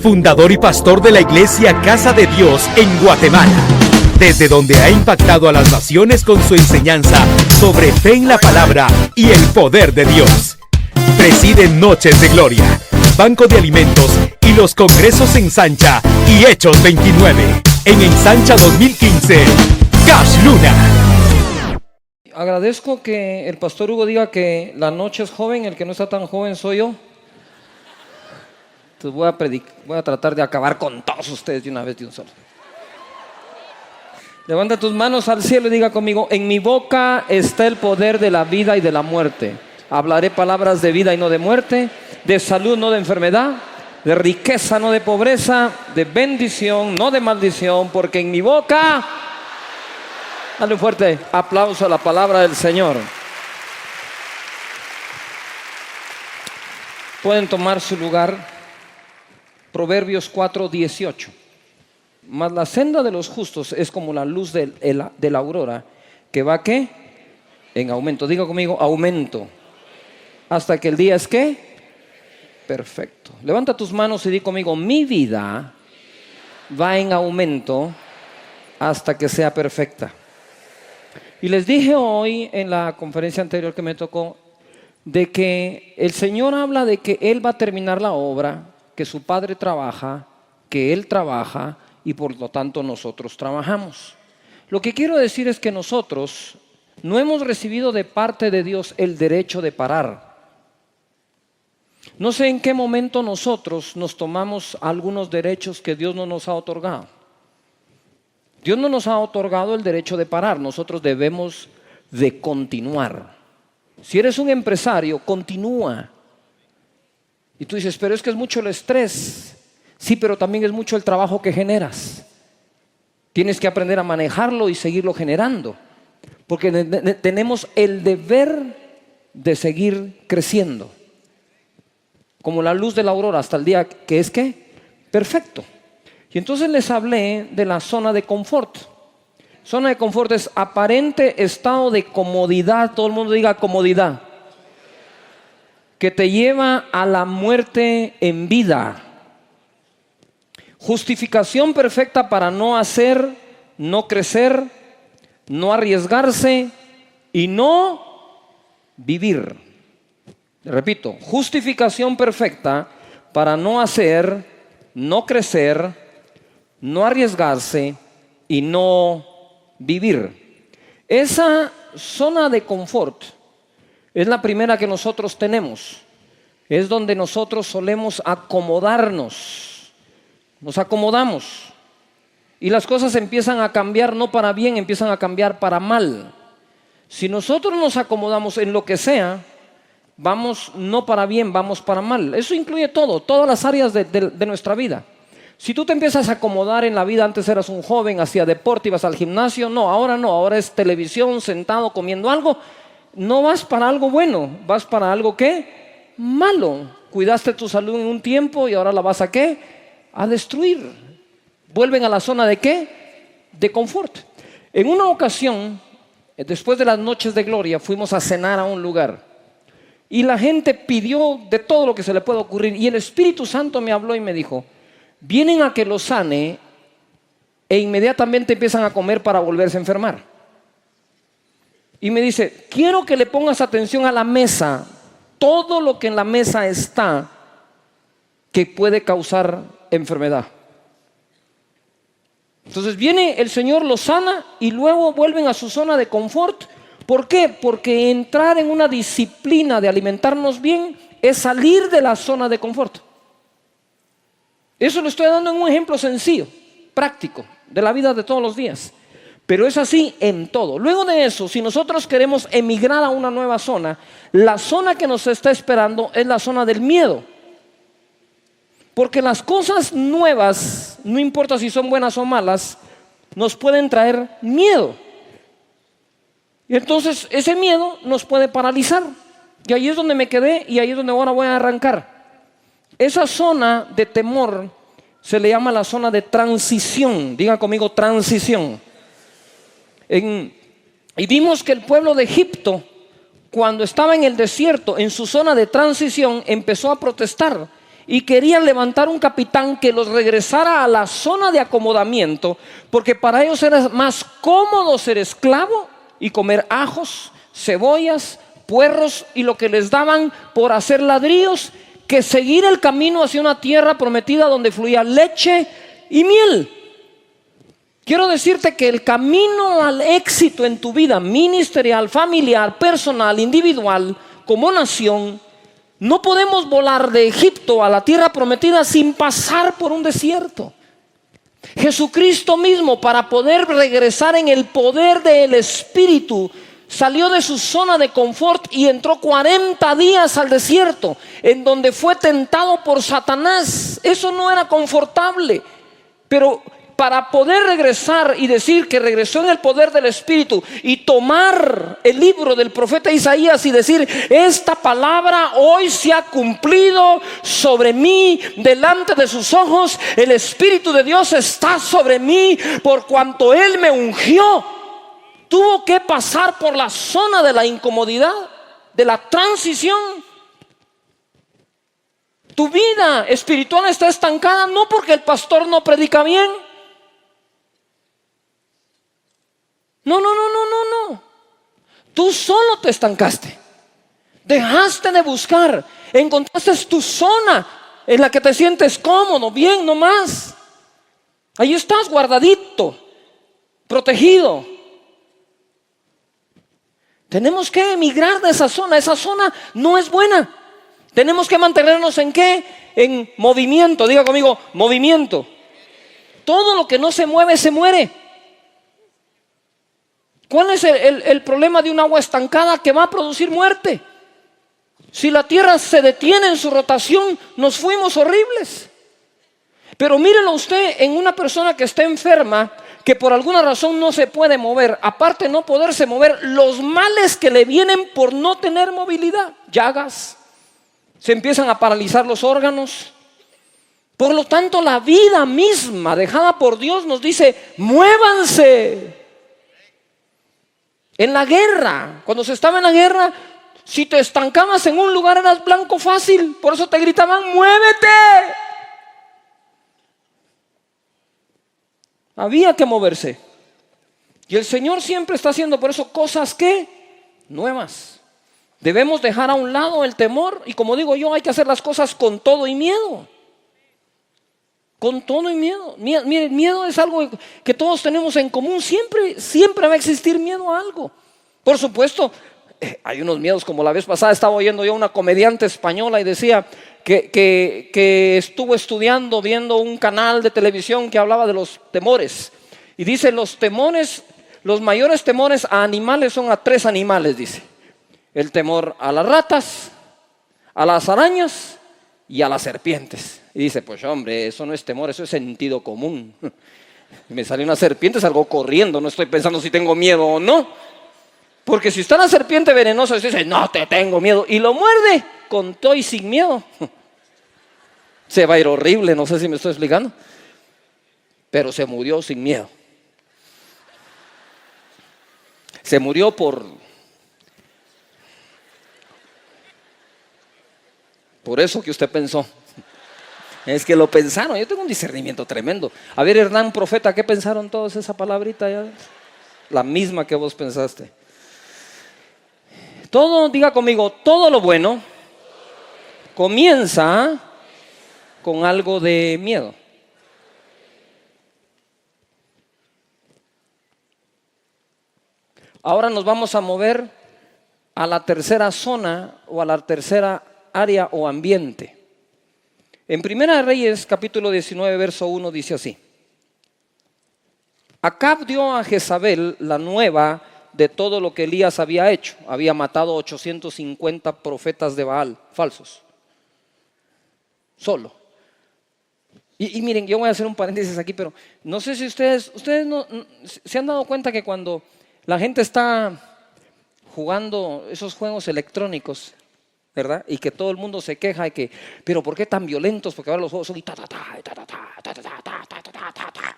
fundador y pastor de la iglesia Casa de Dios en Guatemala, desde donde ha impactado a las naciones con su enseñanza sobre fe en la palabra y el poder de Dios. Preside Noches de Gloria, Banco de Alimentos y los congresos Ensancha y Hechos 29. En Ensancha 2015, Cash Luna. Agradezco que el pastor Hugo diga que la noche es joven, el que no está tan joven soy yo. Entonces voy a tratar de acabar con todos ustedes de una vez de un solo. Levanta tus manos al cielo y diga conmigo: en mi boca está el poder de la vida y de la muerte. Hablaré palabras de vida y no de muerte, de salud no de enfermedad, de riqueza no de pobreza, de bendición no de maldición, porque en mi boca... Dale un fuerte aplauso a la palabra del Señor. Pueden tomar su lugar. Proverbios 4:18. Mas la senda de los justos es como la luz de la aurora, que va ¿qué? En aumento. Diga conmigo: aumento. Hasta que el día es ¿qué? Perfecto. Levanta tus manos y di conmigo: mi vida va en aumento hasta que sea perfecta. Y les dije hoy en la conferencia anterior que me tocó de que el Señor habla de que Él va a terminar la obra, que su Padre trabaja, que Él trabaja y por lo tanto nosotros trabajamos. Lo que quiero decir es que nosotros no hemos recibido de parte de Dios el derecho de parar. No sé en qué momento nosotros nos tomamos algunos derechos que Dios no nos ha otorgado. Dios no nos ha otorgado el derecho de parar, nosotros debemos de continuar. Si eres un empresario, continúa. Y tú dices: pero es que es mucho el estrés. Sí, pero también es mucho el trabajo que generas. Tienes que aprender a manejarlo y seguirlo generando, porque tenemos el deber de seguir creciendo, como la luz de la aurora hasta el día que es ¿qué? Perfecto. Y entonces les hablé de la zona de confort. Zona de confort es aparente estado de comodidad. Todo el mundo diga comodidad. Que te lleva a la muerte en vida. Justificación perfecta para no hacer, no crecer, no arriesgarse y no vivir. Repito: justificación perfecta para no hacer, no crecer, no arriesgarse y no vivir. Esa zona de confort es la primera que nosotros tenemos. Es donde nosotros solemos acomodarnos. Nos acomodamos y las cosas empiezan a cambiar no para bien, empiezan a cambiar para mal. Si nosotros nos acomodamos en lo que sea, vamos no para bien, vamos para mal. Eso incluye todo, todas las áreas de nuestra vida. Si tú te empiezas a acomodar en la vida, antes eras un joven, hacía deporte, ibas al gimnasio, no, ahora es televisión, sentado comiendo algo. No vas para algo bueno, vas para algo ¿qué? Malo. Cuidaste tu salud en un tiempo y ahora la vas a ¿qué? A destruir. Vuelven a la zona de ¿qué? De confort. En una ocasión, después de las noches de gloria, fuimos a cenar a un lugar. Y la gente pidió de todo lo que se le pueda ocurrir. Y el Espíritu Santo me habló y me dijo: vienen a que los sane e inmediatamente empiezan a comer para volverse a enfermar. Y me dice: quiero que le pongas atención a la mesa, todo lo que en la mesa está que puede causar enfermedad. Entonces viene el Señor, los sana y luego vuelven a su zona de confort. ¿Por qué? Porque entrar en una disciplina de alimentarnos bien es salir de la zona de confort. Eso lo estoy dando en un ejemplo sencillo, práctico, de la vida de todos los días. Pero es así en todo. Luego de eso, si nosotros queremos emigrar a una nueva zona, la zona que nos está esperando es la zona del miedo. Porque las cosas nuevas, no importa si son buenas o malas, nos pueden traer miedo. Y entonces ese miedo nos puede paralizar. Y ahí es donde me quedé y ahí es donde ahora voy a arrancar. Esa zona de temor se le llama la zona de transición. Diga conmigo: transición. Y vimos que el pueblo de Egipto, cuando estaba en el desierto, en su zona de transición, empezó a protestar y querían levantar un capitán que los regresara a la zona de acomodamiento, porque para ellos era más cómodo ser esclavo y comer ajos, cebollas, puerros y lo que les daban por hacer ladrillos, que seguir el camino hacia una tierra prometida donde fluía leche y miel. Quiero decirte que el camino al éxito en tu vida ministerial, familiar, personal, individual, como nación, no podemos volar de Egipto a la tierra prometida sin pasar por un desierto. Jesucristo mismo, para poder regresar en el poder del Espíritu, salió de su zona de confort y entró 40 días al desierto, en donde fue tentado por Satanás. Eso no era confortable, pero para poder regresar y decir que regresó en el poder del Espíritu y tomar el libro del profeta Isaías y decir: esta palabra hoy se ha cumplido sobre mí delante de sus ojos, el Espíritu de Dios está sobre mí por cuanto Él me ungió. Tuvo que pasar por la zona de la incomodidad, de la transición. Tu vida espiritual está estancada no porque el pastor no predica bien. No. Tú solo te estancaste. Dejaste de buscar. Encontraste tu zona en la que te sientes cómodo, bien, no más. Ahí estás guardadito, protegido. Tenemos que emigrar de esa zona. Esa zona no es buena. Tenemos que mantenernos ¿en qué? En movimiento. Diga conmigo, movimiento. Todo lo que no se mueve, se muere. ¿Cuál es el problema de un agua estancada? Que va a producir muerte. Si la tierra se detiene en su rotación, nos fuimos horribles. Pero mírelo usted en una persona que está enferma, que por alguna razón no se puede mover. Aparte de no poderse mover, los males que le vienen por no tener movilidad. Llagas, se empiezan a paralizar los órganos. Por lo tanto, la vida misma dejada por Dios nos dice: muévanse. En la guerra, cuando se estaba en la guerra, si te estancabas en un lugar eras blanco fácil. Por eso te gritaban: muévete. Había que moverse. Y el Señor siempre está haciendo por eso cosas que nuevas. Debemos dejar a un lado el temor. Y como digo yo, hay que hacer las cosas con todo y miedo. Con todo y miedo. Mire, el miedo es algo que todos tenemos en común. Siempre va a existir miedo a algo. Por supuesto, hay unos miedos, como la vez pasada estaba oyendo yo a una comediante española y decía que estuvo estudiando, viendo un canal de televisión que hablaba de los temores. Y dice: los temores, los mayores temores a animales son a 3 animales, dice. El temor a las ratas, a las arañas y a las serpientes. Y dice: pues hombre, eso no es temor, eso es sentido común. Me sale una serpiente, salgo corriendo, no estoy pensando si tengo miedo o no. Porque si está la serpiente venenosa, usted dice: no te tengo miedo, y lo muerde con todo y sin miedo, se va a ir horrible. No sé si me estoy explicando, pero se murió sin miedo. Se murió por eso que usted pensó. Es que lo pensaron. Yo tengo un discernimiento tremendo. A ver, Hernán, profeta, ¿qué pensaron todos esa palabrita ya? La misma que vos pensaste. Todo, diga conmigo, todo lo bueno comienza con algo de miedo. Ahora nos vamos a mover a la tercera zona o a la tercera área o ambiente. En Primera de Reyes, capítulo 19, verso 1, dice así: Acab dio a Jezabel la nueva de todo lo que Elías había hecho. Había matado 850 profetas de Baal, falsos. Solo. Y miren, yo voy a hacer un paréntesis aquí, pero no sé si ustedes no, se han dado cuenta que cuando la gente está jugando esos juegos electrónicos, ¿verdad? Y que todo el mundo se queja de que, pero ¿por qué tan violentos? Porque ahora los juegos son y ta ta ta ta ta ta ta ta ta ta ta ta ta.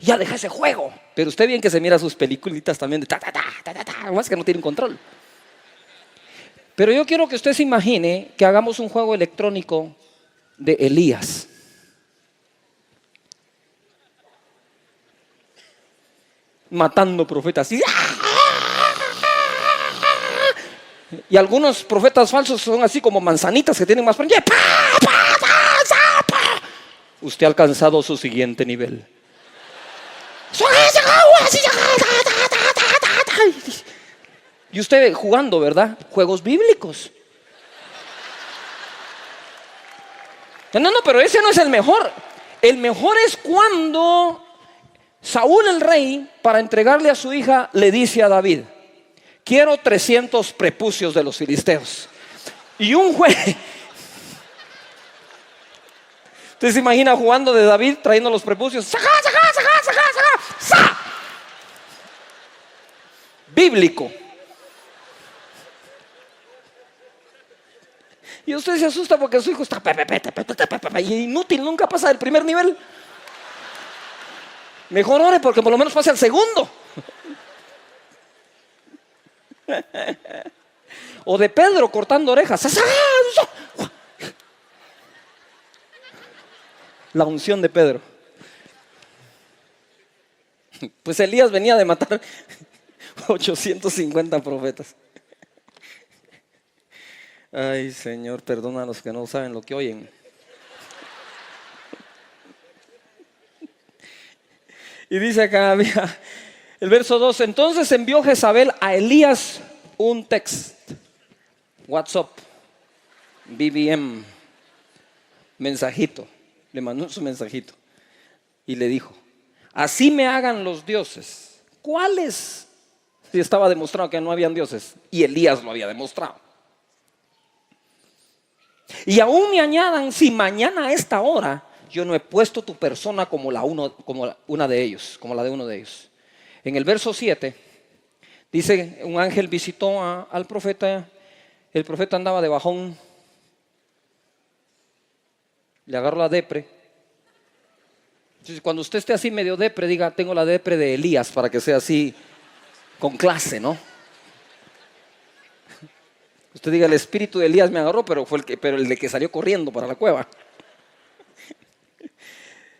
Ya deja ese juego. Pero usted bien que se mira sus peliculitas también de ta ta ta ta ta ta, más que no tienen control. Pero yo quiero que usted se imagine que hagamos un juego electrónico de Elías. Matando profetas. Y algunos profetas falsos son así como manzanitas que tienen más. Usted ha alcanzado su siguiente nivel. Y usted jugando, ¿verdad? Juegos bíblicos. No, pero ese no es el mejor. El mejor es cuando Saúl el rey, para entregarle a su hija, le dice a David: quiero 300 prepucios de los filisteos. Y un juez. Usted se imagina jugando de David trayendo los prepucios. ¡Saca! Bíblico. Y usted se asusta porque su hijo está y inútil, nunca pasa del primer nivel. Mejor ore porque por lo menos pase al segundo. O de Pedro cortando orejas. La unción de Pedro. Pues Elías venía de matar 850 profetas. Ay, Señor, perdona a los que no saben lo que oyen. Y dice acá, mira, el verso 2: entonces envió Jezabel a Elías un text, WhatsApp, BBM, mensajito. Le mandó su mensajito y le dijo: así me hagan los dioses. ¿Cuáles? Si estaba demostrado que no habían dioses, y Elías lo había demostrado. Y aún me añadan, si mañana a esta hora yo no he puesto tu persona como una de ellos, como la de uno de ellos. En el verso 7 dice: un ángel visitó al profeta. El profeta andaba de bajón, le agarró la depre. Entonces, cuando usted esté así medio depre, diga: tengo la depre de Elías, para que sea así con clase, ¿no? Usted diga: el espíritu de Elías me agarró, pero el de que salió corriendo para la cueva.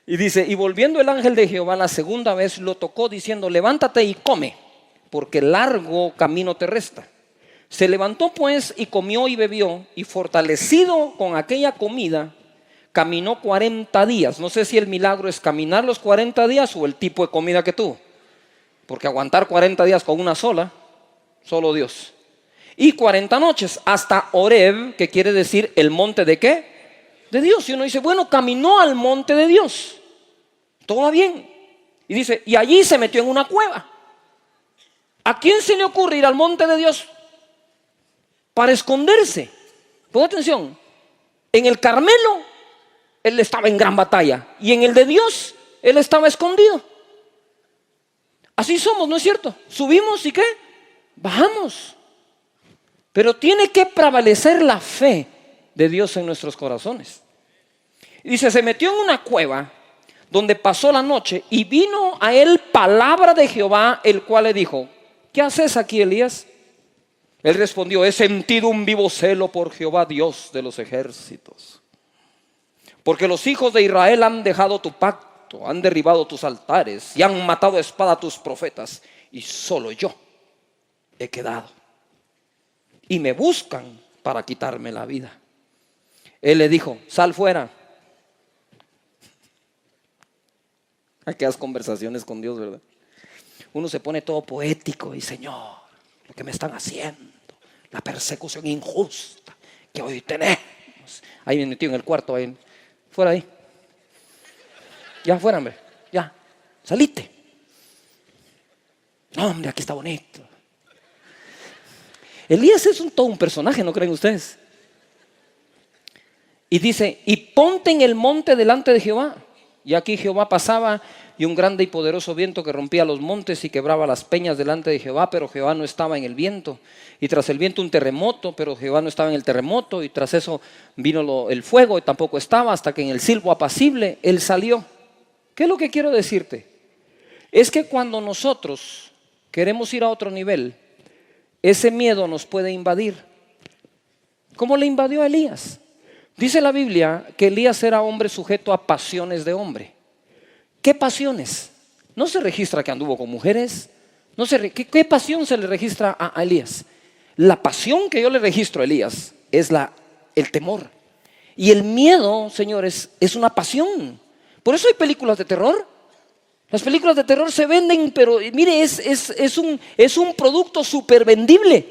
Y dice: y volviendo el ángel de Jehová la segunda vez, lo tocó diciendo: levántate y come, porque largo camino te resta. Se levantó pues y comió y bebió, y fortalecido con aquella comida, caminó 40 días. No sé si el milagro es caminar los 40 días o el tipo de comida que tuvo, porque aguantar 40 días con una sola, solo Dios. Y 40 noches hasta Horeb, que quiere decir el monte de ¿qué? De Dios. Y uno dice: bueno, caminó al monte de Dios, todo va bien. Y dice: y allí se metió en una cueva. ¿A quién se le ocurre ir al monte de Dios para esconderse? Pon atención. En el Carmelo él estaba en gran batalla, y en el de Dios él estaba escondido. Así somos, ¿no es cierto? Subimos y ¿qué? Bajamos. Pero tiene que prevalecer la fe de Dios en nuestros corazones. Y dice: se metió en una cueva donde pasó la noche, y vino a él palabra de Jehová, el cual le dijo: ¿qué haces aquí, Elías? Él respondió: he sentido un vivo celo por Jehová, Dios de los ejércitos, porque los hijos de Israel han dejado tu pacto, han derribado tus altares y han matado a espada a tus profetas, y solo yo he quedado, y me buscan para quitarme la vida. Él le dijo: sal fuera. Aquellas conversaciones con Dios, ¿verdad? Uno se pone todo poético y: Señor, lo que me están haciendo, la persecución injusta que hoy tenemos. Ahí me metí en el cuarto, ahí, fuera ahí. Ya, fuera, hombre, ya, salite. No, hombre, aquí está bonito. Elías es todo un personaje, ¿no creen ustedes? Y dice: y ponte en el monte delante de Jehová. Y aquí Jehová pasaba, y un grande y poderoso viento que rompía los montes y quebraba las peñas delante de Jehová, pero Jehová no estaba en el viento. Y tras el viento un terremoto, pero Jehová no estaba en el terremoto. Y tras eso vino el fuego, y tampoco estaba, hasta que en el silbo apacible él salió. ¿Qué es lo que quiero decirte? Es que cuando nosotros queremos ir a otro nivel, ese miedo nos puede invadir. ¿Cómo le invadió a Elías? Dice la Biblia que Elías era hombre sujeto a pasiones de hombre. ¿Qué pasiones? No se registra que anduvo con mujeres. ¿Qué pasión se le registra a Elías? La pasión que yo le registro a Elías es el temor. Y el miedo, señores, es una pasión. Por eso hay películas de terror. Las películas de terror se venden, pero mire, es un producto súper vendible.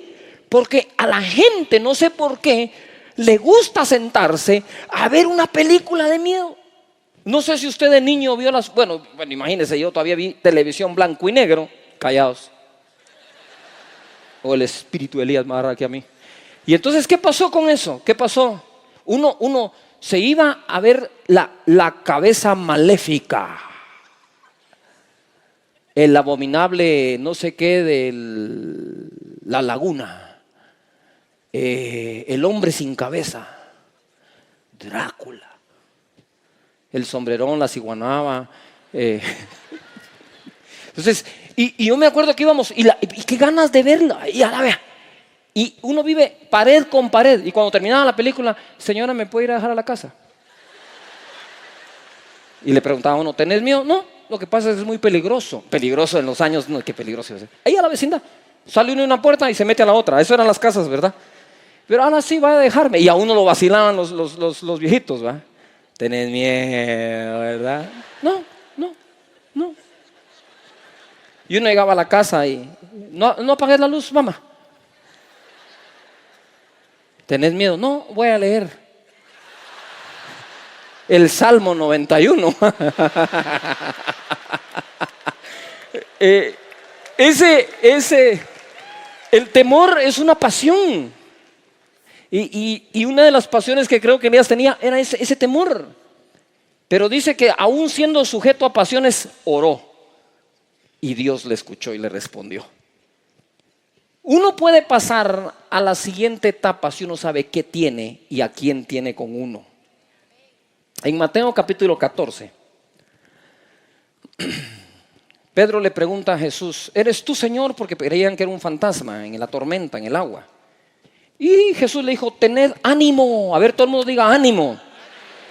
Porque a la gente, no sé por qué, le gusta sentarse a ver una película de miedo. No sé si usted de niño vio bueno, imagínese, yo todavía vi televisión blanco y negro. Callados. O el espíritu de Elías más raro que a mí. Y entonces, ¿qué pasó con eso? ¿Qué pasó? Uno se iba a ver la cabeza maléfica, el abominable no sé qué de la laguna, el hombre sin cabeza, Drácula, el sombrerón, la ciguanaba. Entonces, y yo me acuerdo que íbamos, y qué ganas de verla, y a la vea. Y uno vive pared con pared, y cuando terminaba la película, señora, ¿me puede ir a dejar a la casa? Y le preguntaba a uno, ¿tenés miedo? No, lo que pasa es que es muy peligroso. Peligroso en los años, no, qué peligroso es. Ahí a la vecindad, sale uno de una puerta y se mete a la otra. Eso eran las casas, ¿verdad? Pero ahora sí va a dejarme. Y a uno lo vacilaban los viejitos, ¿verdad? ¿Tenés miedo, verdad? No. Y uno llegaba a la casa y, no apagues la luz, mamá. ¿Tenés miedo? No, voy a leer el Salmo 91. El temor es una pasión. Y una de las pasiones que creo que Elías tenía era ese temor. Pero dice que aún siendo sujeto a pasiones, oró. Y Dios le escuchó y le respondió. Uno puede pasar a la siguiente etapa si uno sabe qué tiene y a quién tiene con uno. En Mateo capítulo 14, Pedro le pregunta a Jesús, ¿eres tú, Señor? Porque creían que era un fantasma en la tormenta, en el agua. Y Jesús le dijo, tened ánimo. A ver, todo el mundo diga ánimo.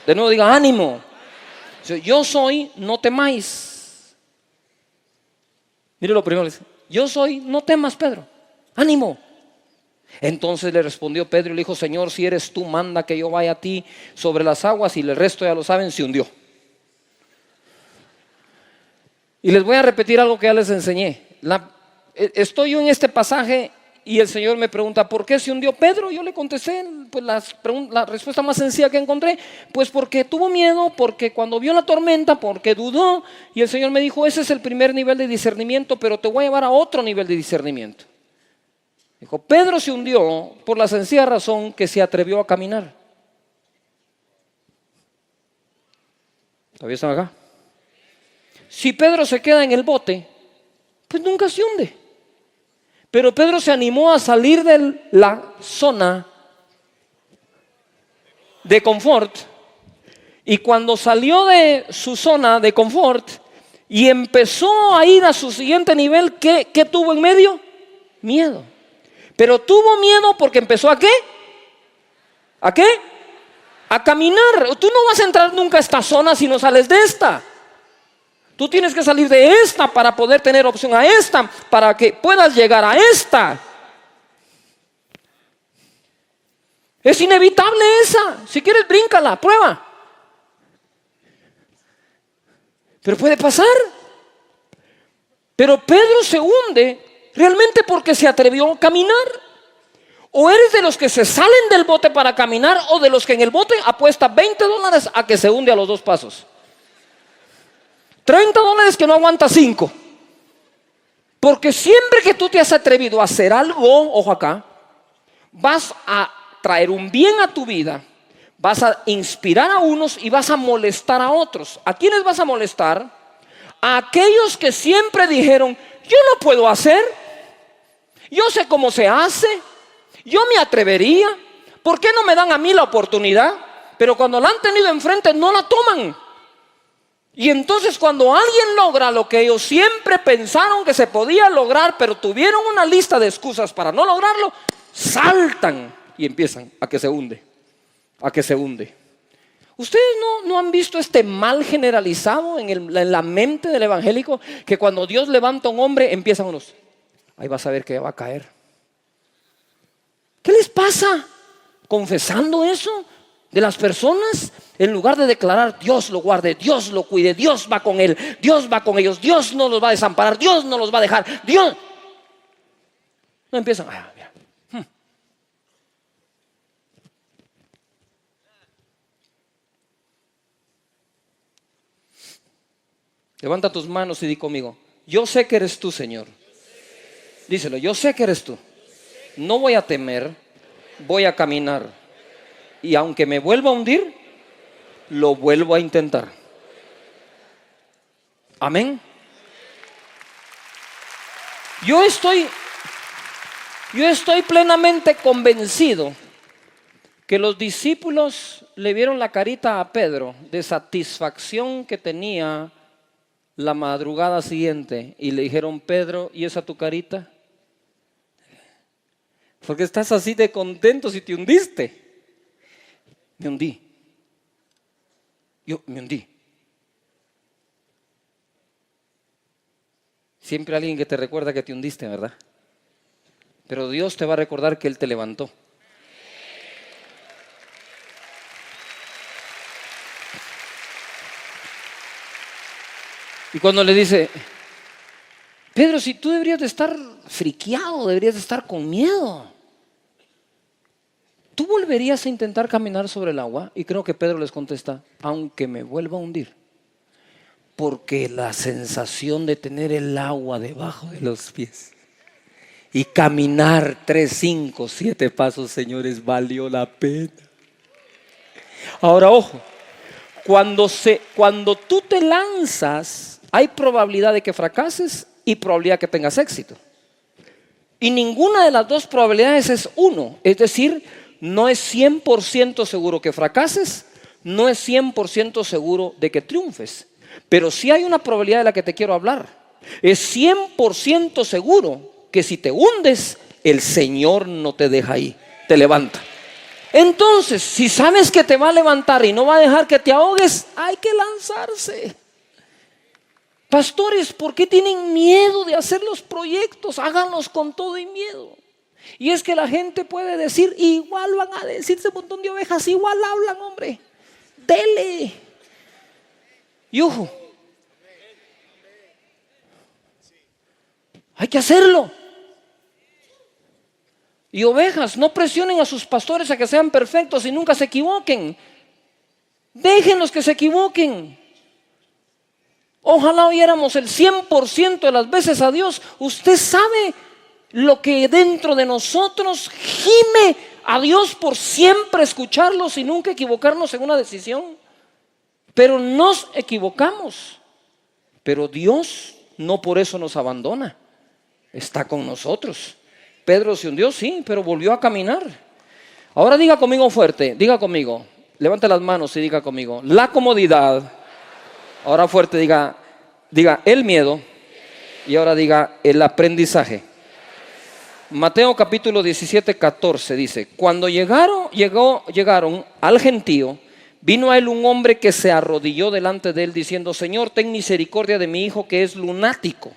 De nuevo diga ánimo. Yo soy, no temáis. Mire lo primero, yo soy, no temas, Pedro. Ánimo. Entonces le respondió Pedro y le dijo, Señor, si eres tú, manda que yo vaya a ti sobre las aguas. Y el resto ya lo saben, se hundió. Y les voy a repetir algo que ya les enseñé. Estoy yo en este pasaje y el Señor me pregunta, ¿por qué se hundió Pedro? Yo le contesté pues la respuesta más sencilla que encontré, pues porque tuvo miedo, porque cuando vio la tormenta, porque dudó. Y el Señor me dijo, ese es el primer nivel de discernimiento, pero te voy a llevar a otro nivel de discernimiento. Dijo, Pedro se hundió por la sencilla razón que se atrevió a caminar. ¿Todavía están acá? Si Pedro se queda en el bote, pues nunca se hunde. Pero Pedro se animó a salir de la zona de confort. Y cuando salió de su zona de confort y empezó a ir a su siguiente nivel, ¿qué tuvo en medio? Miedo. Pero tuvo miedo porque empezó ¿a qué? ¿A qué? A caminar. Tú no vas a entrar nunca a esta zona si no sales de esta. Tú tienes que salir de esta para poder tener opción a esta, para que puedas llegar a esta. Es inevitable esa. Si quieres, bríncala, prueba. Pero puede pasar. Pero Pedro se hunde realmente porque se atrevió a caminar. O eres de los que se salen del bote para caminar, o de los que en el bote apuesta $20 a que se hunde a los 2 pasos. $30 que no aguanta 5. Porque siempre que tú te has atrevido a hacer algo, ojo acá, vas a traer un bien a tu vida, vas a inspirar a unos y vas a molestar a otros. ¿A quiénes vas a molestar? A aquellos que siempre dijeron, yo lo puedo hacer, yo sé cómo se hace, yo me atrevería, ¿por qué no me dan a mí la oportunidad? Pero cuando la han tenido enfrente no la toman. Y entonces cuando alguien logra lo que ellos siempre pensaron que se podía lograr, pero tuvieron una lista de excusas para no lograrlo, saltan y empiezan a que se hunde. a que se hunde. ¿Ustedes no han visto este mal generalizado en la mente del evangélico? Que cuando Dios levanta a un hombre, empiezan unos, ahí vas a ver que va a caer. ¿Qué les pasa? Confesando eso de las personas, en lugar de declarar Dios lo guarde, Dios lo cuide, Dios va con él, Dios va con ellos, Dios no los va a desamparar, Dios no los va a dejar, Dios. No empiezan, mira. Levanta tus manos y di conmigo, yo sé que eres tú, Señor. Díselo, yo sé que eres tú. No voy a temer, voy a caminar. Y aunque me vuelva a hundir, lo vuelvo a intentar. Amén. Yo estoy plenamente convencido que los discípulos le vieron la carita a Pedro de satisfacción que tenía la madrugada siguiente y le dijeron, Pedro, ¿y esa tu carita? ¿Por qué estás así de contento si te hundiste? Me hundí. Yo me hundí. Siempre alguien que te recuerda que te hundiste, ¿verdad? Pero Dios te va a recordar que Él te levantó. Y cuando le dice, Pedro, si tú deberías de estar friqueado, deberías de estar con miedo, ¿tú volverías a intentar caminar sobre el agua? Y creo que Pedro les contesta, aunque me vuelva a hundir. Porque la sensación de tener el agua debajo de los pies y caminar 3, 5, 7 pasos, señores, valió la pena. Ahora, ojo, cuando tú te lanzas, hay probabilidad de que fracases y probabilidad que tengas éxito. Y ninguna de las dos probabilidades es 1. Es decir, no es 100% seguro que fracases, no es 100% seguro de que triunfes. Pero sí hay una probabilidad de la que te quiero hablar. Es 100% seguro que si te hundes, el Señor no te deja ahí, te levanta. Entonces, si sabes que te va a levantar y no va a dejar que te ahogues, hay que lanzarse. Pastores, ¿por qué tienen miedo de hacer los proyectos? Háganlos con todo y miedo. Y es que la gente puede decir, igual van a decirse un montón de ovejas, igual hablan, hombre. Dele. Y ojo, hay que hacerlo. Y ovejas, no presionen a sus pastores a que sean perfectos y nunca se equivoquen. Déjenlos que se equivoquen. Ojalá oyéramos el 100% de las veces a Dios. Usted sabe lo que dentro de nosotros gime a Dios por siempre escucharlos y nunca equivocarnos en una decisión. Pero nos equivocamos. Pero Dios no por eso nos abandona. Está con nosotros. Pedro se hundió, sí, pero volvió a caminar. Ahora diga conmigo fuerte, diga conmigo. Levante las manos y diga conmigo. La comodidad. Ahora fuerte, diga el miedo. Y ahora diga el aprendizaje. Mateo capítulo 17, 14 dice, cuando llegaron al gentío, vino a él un hombre que se arrodilló delante de él diciendo, Señor, ten misericordia de mi hijo que es lunático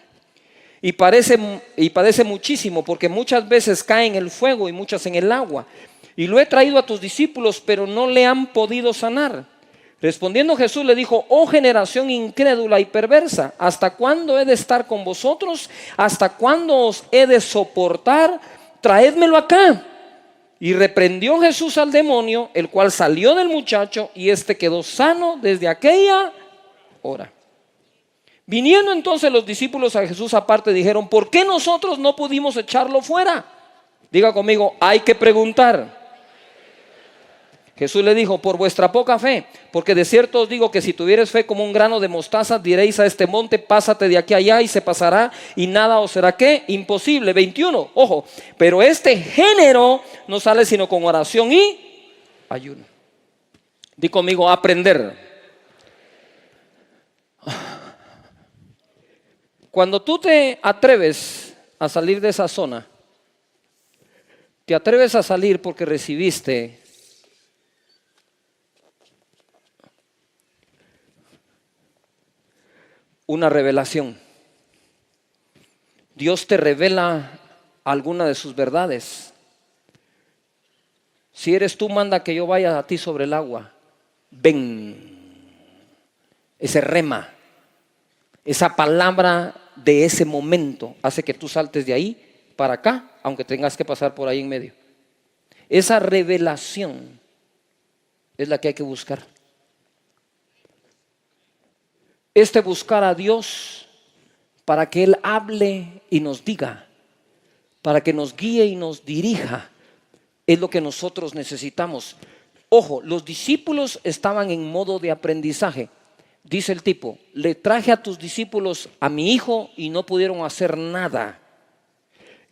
y padece muchísimo, porque muchas veces cae en el fuego y muchas en el agua. Y lo he traído a tus discípulos, pero no le han podido sanar. Respondiendo Jesús le dijo, oh generación incrédula y perversa, ¿hasta cuándo he de estar con vosotros? ¿Hasta cuándo os he de soportar? Traédmelo acá. Y reprendió Jesús al demonio, el cual salió del muchacho y éste quedó sano desde aquella hora. Viniendo entonces los discípulos a Jesús aparte, dijeron, ¿por qué nosotros no pudimos echarlo fuera? Diga conmigo, hay que preguntar. Jesús le dijo, por vuestra poca fe, porque de cierto os digo que si tuvieres fe como un grano de mostaza, diréis a este monte, pásate de aquí a allá y se pasará y nada os será ¿qué? Imposible. 21, ojo, pero este género no sale sino con oración y ayuno. Di conmigo, aprender. Cuando tú te atreves a salir de esa zona, te atreves a salir porque recibiste una revelación. Dios te revela alguna de sus verdades. Si eres tú, manda que yo vaya a ti sobre el agua. Ven. Ese rema, esa palabra de ese momento hace que tú saltes de ahí para acá, aunque tengas que pasar por ahí en medio. Esa revelación es la que hay que buscar. Buscar a Dios para que Él hable y nos diga, para que nos guíe y nos dirija, es lo que nosotros necesitamos. Ojo, los discípulos estaban en modo de aprendizaje. Dice el tipo: le traje a tus discípulos a mi hijo y no pudieron hacer nada.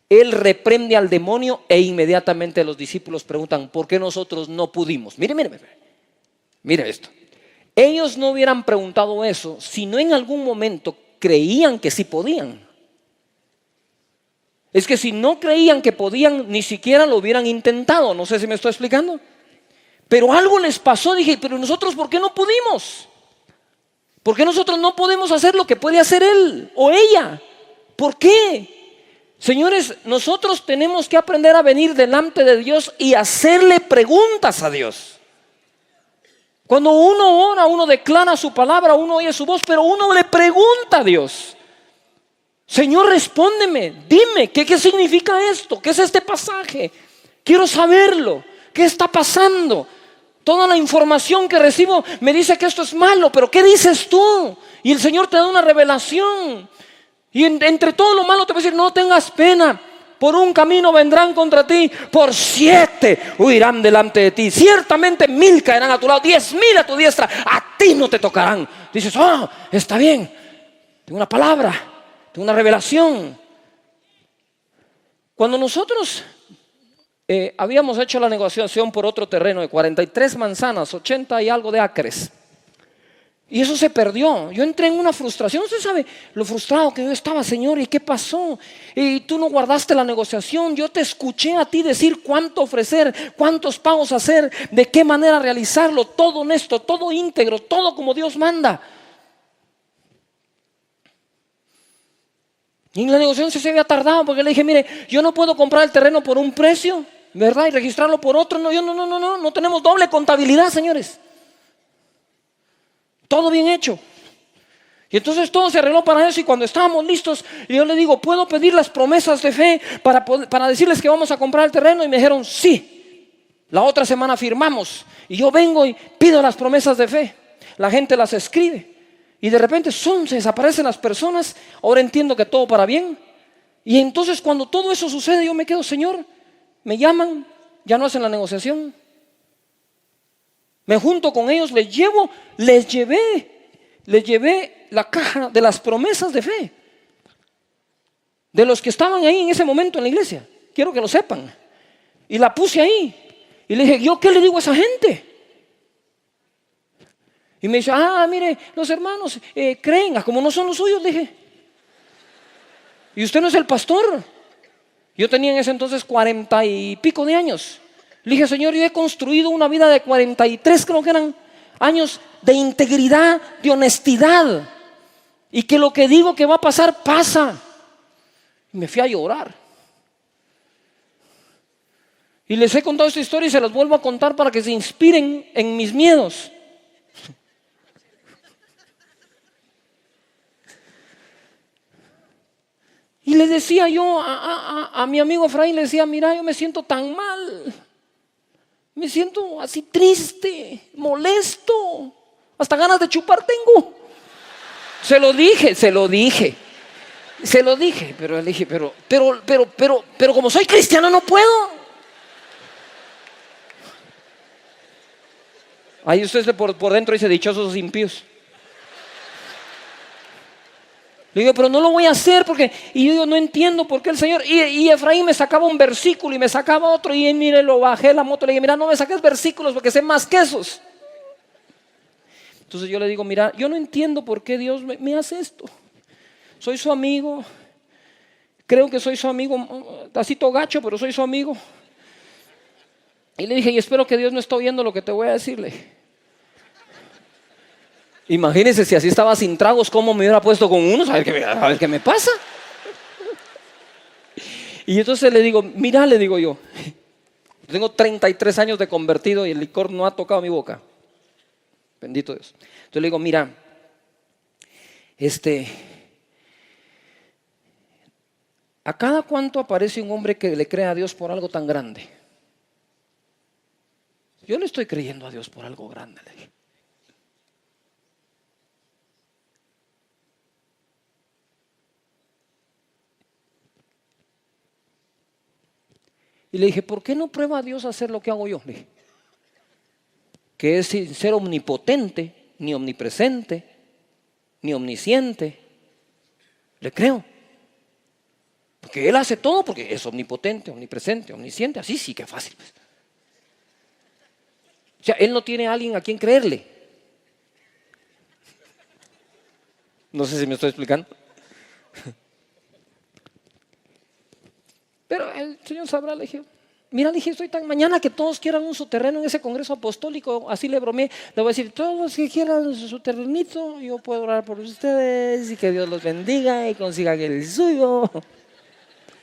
Él reprende al demonio e inmediatamente los discípulos preguntan: ¿por qué nosotros no pudimos? Mire esto. Ellos no hubieran preguntado eso si no en algún momento creían que sí podían. Es que si no creían que podían, ni siquiera lo hubieran intentado. No sé si me estoy explicando. Pero algo les pasó. Dije, pero nosotros, ¿por qué no pudimos? ¿Por qué nosotros no podemos hacer lo que puede hacer él o ella? ¿Por qué? Señores, nosotros tenemos que aprender a venir delante de Dios y hacerle preguntas a Dios. Cuando uno ora, uno declara su palabra, uno oye su voz, pero uno le pregunta a Dios: Señor, respóndeme, dime, ¿qué significa esto? ¿Qué es este pasaje? Quiero saberlo. ¿Qué está pasando? Toda la información que recibo me dice que esto es malo, pero ¿qué dices tú? Y el Señor te da una revelación. Y entre todo lo malo te va a decir: no tengas pena. Por un camino vendrán contra ti, por 7 huirán delante de ti. Ciertamente 1000 caerán a tu lado, 10,000 a tu diestra, a ti no te tocarán. Dices: oh, está bien, tengo una palabra, tengo una revelación. Cuando nosotros habíamos hecho la negociación por otro terreno de 43 manzanas, 80 y algo de acres, y eso se perdió. Yo entré en una frustración. Usted sabe lo frustrado que yo estaba: Señor, ¿y qué pasó? Y tú no guardaste la negociación. Yo te escuché a ti decir cuánto ofrecer, cuántos pagos hacer, de qué manera realizarlo, todo honesto, todo íntegro, todo como Dios manda. Y en la negociación se había tardado, porque le dije: mire, yo no puedo comprar el terreno por un precio, ¿verdad? Y registrarlo por otro. No tenemos doble contabilidad, señores. Todo bien hecho. Y entonces todo se arregló para eso. Y cuando estábamos listos, yo le digo: ¿puedo pedir las promesas de fe para decirles que vamos a comprar el terreno? Y me dijeron: sí. La otra semana firmamos. Y yo vengo y pido las promesas de fe. La gente las escribe. Y de repente se desaparecen las personas. Ahora entiendo que todo para bien. Y entonces cuando todo eso sucede, yo me quedo: Señor, me llaman, ya no hacen la negociación. Me junto con ellos, les llevé la caja de las promesas de fe de los que estaban ahí en ese momento en la iglesia. Quiero que lo sepan. Y la puse ahí. Y le dije: ¿yo qué le digo a esa gente? Y me dice: mire, los hermanos creen, como no son los suyos. Le dije: ¿y usted no es el pastor? Yo tenía en ese entonces 40 y pico de años. Le dije: Señor, yo he construido una vida de 43, creo que eran, años de integridad, de honestidad. Y que lo que digo que va a pasar, pasa. Y me fui a llorar. Y les he contado esta historia y se las vuelvo a contar para que se inspiren en mis miedos. Y le decía yo a mi amigo Efraín, le decía: mira, yo me siento tan mal. Me siento así triste, molesto, hasta ganas de chupar tengo. Se lo dije, pero le dije, pero como soy cristiano no puedo. Ahí usted por dentro dice: dichosos los impíos. Le digo: pero no lo voy a hacer porque... Y yo digo: no entiendo por qué el Señor... Y Efraín me sacaba un versículo y me sacaba otro. Y mire, lo bajé la moto. Le dije: mira, no me saques versículos porque sé más que esos. Entonces yo le digo: mira, yo no entiendo por qué Dios me hace esto. Soy su amigo. Creo que soy su amigo. Tacito gacho, pero soy su amigo. Y le dije: y espero que Dios no esté oyendo lo que te voy a decirle. Imagínense si así estaba sin tragos, ¿cómo me hubiera puesto con unos? A ver qué me pasa. Y entonces le digo, mira, le digo yo, tengo 33 años de convertido y el licor no ha tocado mi boca. Bendito Dios. Entonces le digo, mira, ¿a cada cuánto aparece un hombre que le cree a Dios por algo tan grande? Yo le estoy creyendo a Dios por algo grande, le dije. Y le dije, ¿por qué no prueba a Dios a hacer lo que hago yo? Le dije, que es sin ser omnipotente, ni omnipresente, ni omnisciente. Le creo. Porque Él hace todo porque es omnipotente, omnipresente, omnisciente. Así sí que fácil, pues. O sea, Él no tiene a alguien a quien creerle. No sé si me estoy explicando. Pero el Señor sabrá, le dije, mira, le dije, estoy tan mañana que todos quieran un su terreno en ese congreso apostólico, así le bromeé, le voy a decir, todos los que quieran su terrenito, yo puedo orar por ustedes y que Dios los bendiga y consigan el suyo.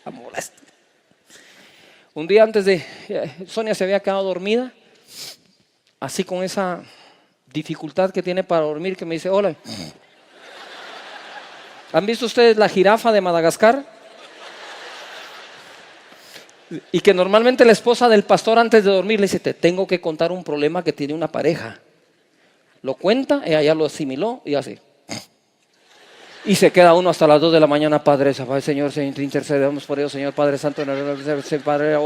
Molesto. Un día antes de, Sonia se había quedado dormida, así con esa dificultad que tiene para dormir, que me dice, hola. ¿Han visto ustedes la jirafa de Madagascar? Y que normalmente la esposa del pastor antes de dormir le dice, te tengo que contar un problema que tiene una pareja. Lo cuenta, ella ya lo asimiló y así. Y se queda uno hasta las 2 de la mañana, Padre, Señor, intercedemos por ellos, Señor, Padre Santo, Padre,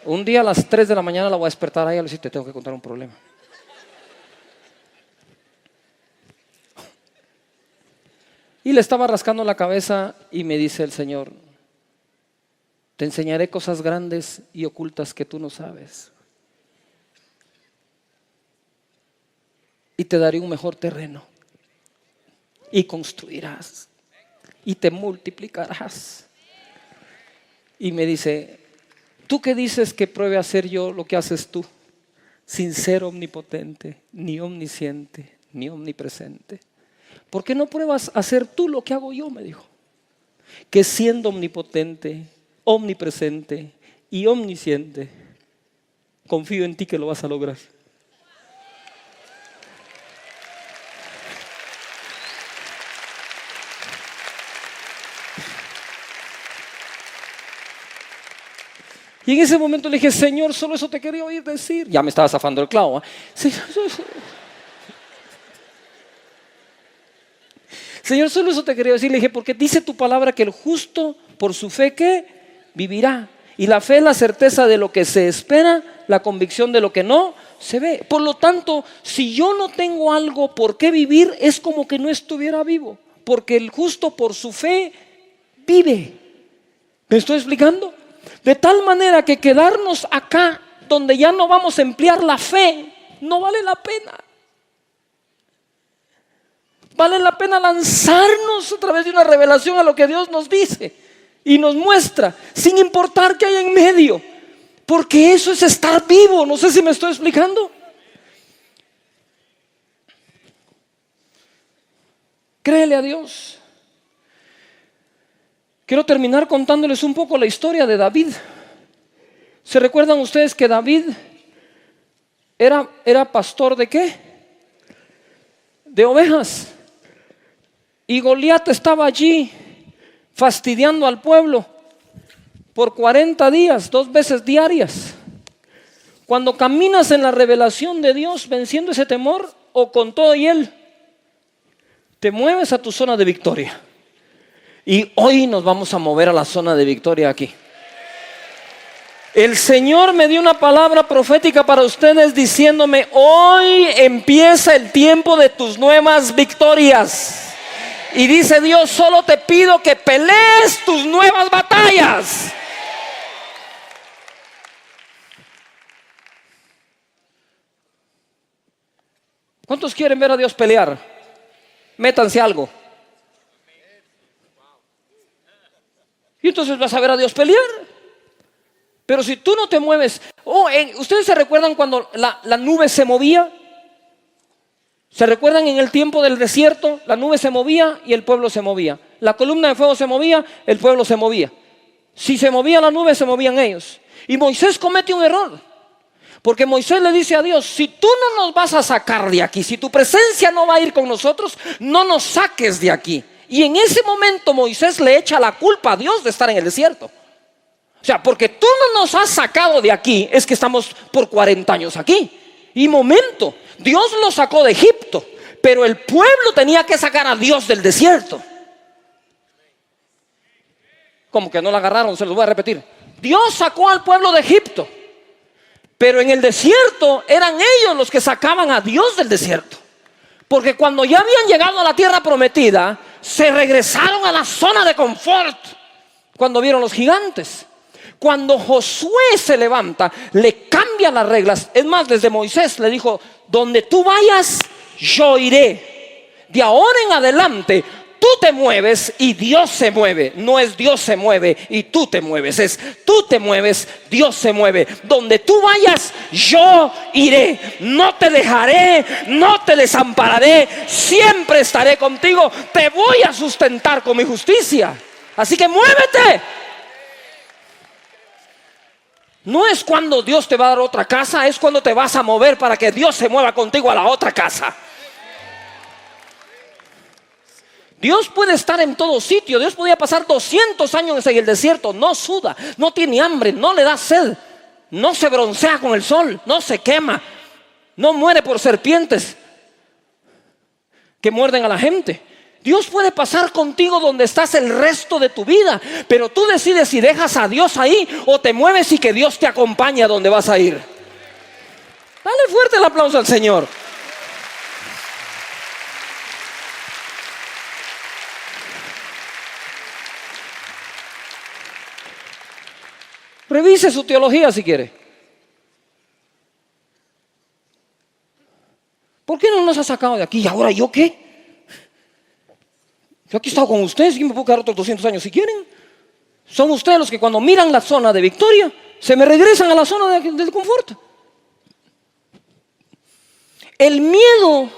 un día a las 3 de la mañana la voy a despertar a ella y le dice, te tengo que contar un problema. Y le estaba rascando la cabeza y me dice el Señor, te enseñaré cosas grandes y ocultas que tú no sabes. Y te daré un mejor terreno. Y construirás. Y te multiplicarás. Y me dice, ¿tú qué dices que pruebe a hacer yo lo que haces tú? Sin ser omnipotente, ni omnisciente, ni omnipresente. ¿Por qué no pruebas a hacer tú lo que hago yo? Me dijo. Que siendo omnipotente, omnipresente y omnisciente, confío en ti que lo vas a lograr. Y en ese momento le dije, Señor, solo eso te quería oír decir. Ya me estaba zafando el clavo. Señor, solo eso te quería decir. Le dije, porque dice tu palabra que el justo por su fe ¿qué? Vivirá. Y la fe es la certeza de lo que se espera, la convicción de lo que no se ve. Por lo tanto, si yo no tengo algo por qué vivir, es como que no estuviera vivo. Porque el justo por su fe vive. ¿Me estoy explicando? De tal manera que quedarnos acá, donde ya no vamos a emplear la fe, no vale la pena. Vale la pena lanzarnos a través de una revelación a lo que Dios nos dice y nos muestra, sin importar qué hay en medio, porque eso es estar vivo. No sé si me estoy explicando. Créele a Dios. Quiero terminar contándoles un poco la historia de David. ¿Se recuerdan ustedes que David era pastor de qué? De ovejas. Y Goliat estaba allí fastidiando al pueblo por 40 días, 2 veces diarias. Cuando caminas en la revelación de Dios venciendo ese temor, o con todo y él, te mueves a tu zona de victoria. Y hoy nos vamos a mover a la zona de victoria aquí. El Señor me dio una palabra profética para ustedes diciéndome, hoy empieza el tiempo de tus nuevas victorias. Y dice Dios, solo te pido que pelees tus nuevas batallas. ¿Cuántos quieren ver a Dios pelear? Métanse algo. Y entonces vas a ver a Dios pelear. Pero si tú no te mueves, ¿ustedes se recuerdan cuando la nube se movía? ¿Se recuerdan en el tiempo del desierto? La nube se movía y el pueblo se movía. La columna de fuego se movía, el pueblo se movía. Si se movía la nube, se movían ellos. Y Moisés comete un error. Porque Moisés le dice a Dios: si tú no nos vas a sacar de aquí, si tu presencia no va a ir con nosotros, no nos saques de aquí. Y en ese momento Moisés le echa la culpa a Dios de estar en el desierto. O sea, porque tú no nos has sacado de aquí, es que estamos por 40 años aquí. Y momento, Dios lo sacó de Egipto, pero el pueblo tenía que sacar a Dios del desierto. Como que no la agarraron, se los voy a repetir. Dios sacó al pueblo de Egipto, pero en el desierto eran ellos los que sacaban a Dios del desierto. Porque cuando ya habían llegado a la tierra prometida, se regresaron a la zona de confort cuando vieron los gigantes. Cuando Josué se levanta, le cambia las reglas. Es más, desde Moisés le dijo: donde tú vayas, yo iré. De ahora en adelante, tú te mueves y Dios se mueve. No es Dios se mueve y tú te mueves. Es tú te mueves, Dios se mueve. Donde tú vayas, yo iré. No te dejaré, no te desampararé. Siempre estaré contigo. Te voy a sustentar con mi justicia. Así que muévete. No es cuando Dios te va a dar otra casa, es cuando te vas a mover para que Dios se mueva contigo a la otra casa. Dios puede estar en todo sitio. Dios podía pasar 200 años en el desierto. No suda, no tiene hambre, no le da sed, no se broncea con el sol, no se quema, no muere por serpientes que muerden a la gente. Dios puede pasar contigo donde estás el resto de tu vida, pero tú decides si dejas a Dios ahí o te mueves y que Dios te acompañe a donde vas a ir. Dale fuerte el aplauso al Señor. Revise su teología si quiere. ¿Por qué no nos ha sacado de aquí? ¿Y ahora yo qué? Yo aquí he estado con ustedes y me puedo quedar otros 200 años si quieren. Son ustedes los que cuando miran la zona de victoria se me regresan a la zona de confort. El miedo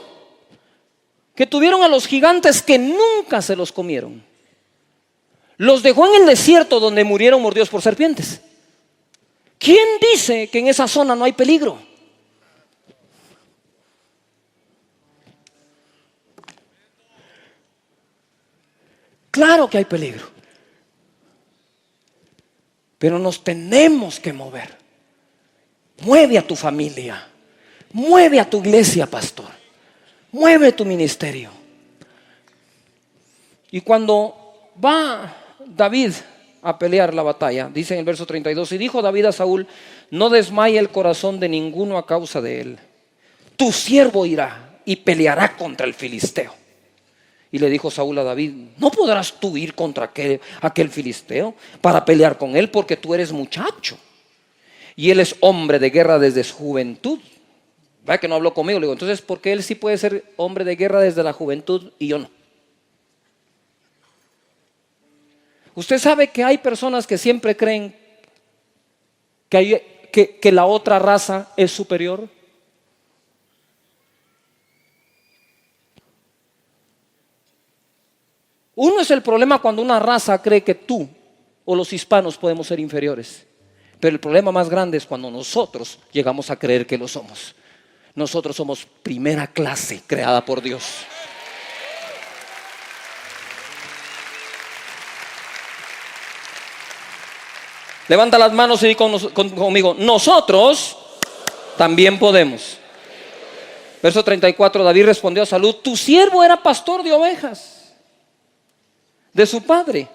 que tuvieron a los gigantes que nunca se los comieron, los dejó en el desierto donde murieron mordidos por serpientes. ¿Quién dice que en esa zona no hay peligro? Claro que hay peligro, pero nos tenemos que mover. Mueve a tu familia, mueve a tu iglesia, pastor, mueve tu ministerio. Y cuando va David a pelear la batalla, dice en el verso 32: y dijo David a Saúl: no desmaye el corazón de ninguno a causa de él. Tu siervo irá y peleará contra el filisteo. Y le dijo Saúl a David: no podrás tú ir contra aquel filisteo para pelear con él, porque tú eres muchacho y él es hombre de guerra desde su juventud. ¿Verdad que no habló conmigo? Le digo: entonces, ¿por qué él sí puede ser hombre de guerra desde la juventud y yo no? Usted sabe que hay personas que siempre creen que la otra raza es superior. Uno es el problema cuando una raza cree que tú o los hispanos podemos ser inferiores. Pero el problema más grande es cuando nosotros llegamos a creer que lo somos. Nosotros somos primera clase creada por Dios. Levanta las manos y di conmigo: nosotros también podemos. Verso 34: David respondió a Saúl: tu siervo era pastor de ovejas de su padre.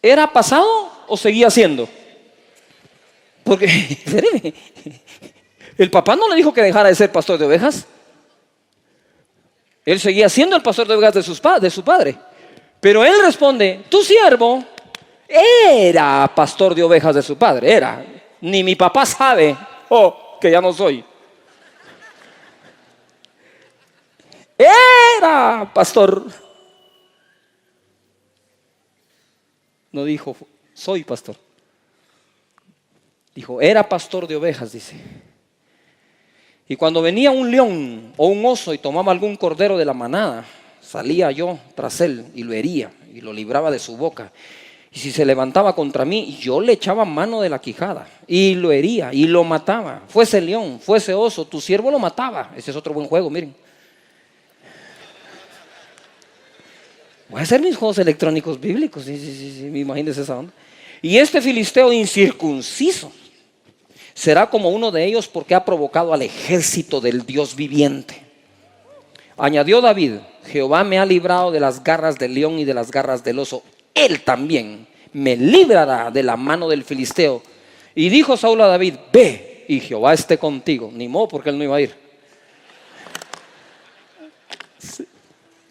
¿Era pasado o seguía siendo? Porque espéreme, el papá no le dijo que dejara de ser pastor de ovejas. Él seguía siendo el pastor de ovejas de su padre. Pero él responde: tu siervo era pastor de ovejas de su padre. Era. Ni mi papá sabe que ya no soy. Era pastor. No dijo Soy pastor. Dijo, era pastor de ovejas, dice. Y cuando venía un león o un oso y tomaba algún cordero de la manada, salía yo tras él y lo hería y lo libraba de su boca. Y si se levantaba contra mí, yo le echaba mano de la quijada y lo hería y lo mataba. Fuese león, fuese oso, tu siervo lo mataba. Ese es otro buen juego, miren. Voy a hacer mis juegos electrónicos bíblicos, sí, imagínense esa onda. Y este filisteo incircunciso será como uno de ellos porque ha provocado al ejército del Dios viviente. Añadió David, Jehová me ha librado de las garras del león y de las garras del oso. Él también me librará de la mano del filisteo. Y dijo Saúl a David, ve y Jehová esté contigo. Ni modo porque él no iba a ir.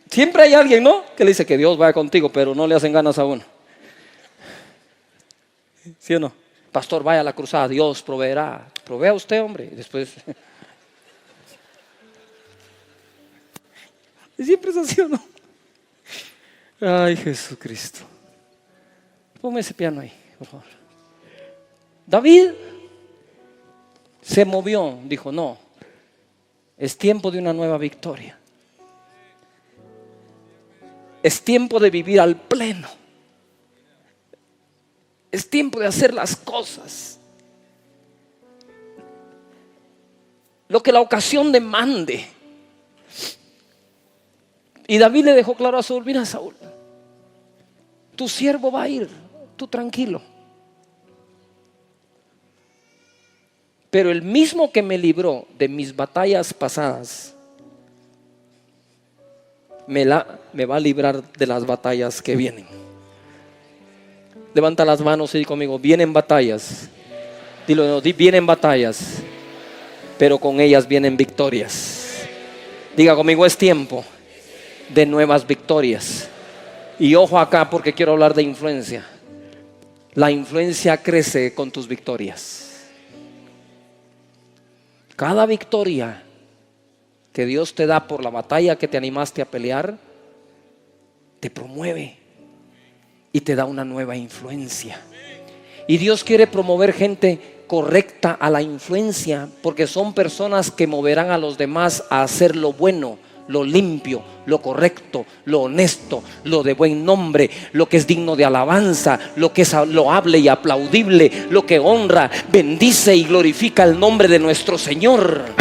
Siempre hay alguien, ¿no?, que le dice que Dios vaya contigo, pero no le hacen ganas a uno. ¿Sí o no? Pastor, vaya a la cruzada, Dios proveerá. Provea usted, hombre. Y después... Siempre es así, ¿o no? Ay, Jesucristo. Ponme ese piano ahí, por favor. David se movió, dijo, no, es tiempo de una nueva victoria. Es tiempo de vivir al pleno. Es tiempo de hacer las cosas lo que la ocasión demande. Y David le dejó claro a Saúl, mira Saúl, tu siervo va a ir, tú tranquilo. Pero el mismo que me libró de mis batallas pasadas me va a librar de las batallas que vienen. Levanta las manos y di conmigo, vienen batallas. Dilo, vienen batallas, pero con ellas vienen victorias. Diga conmigo, es tiempo de nuevas victorias. Y ojo acá porque quiero hablar de influencia. La influencia crece con tus victorias. Cada victoria que Dios te da por la batalla que te animaste a pelear, te promueve y te da una nueva influencia. Y Dios quiere promover gente correcta a la influencia, porque son personas que moverán a los demás a hacer lo bueno, lo limpio, lo correcto, lo honesto, lo de buen nombre, lo que es digno de alabanza, lo que es loable y aplaudible, lo que honra, bendice y glorifica el nombre de nuestro Señor.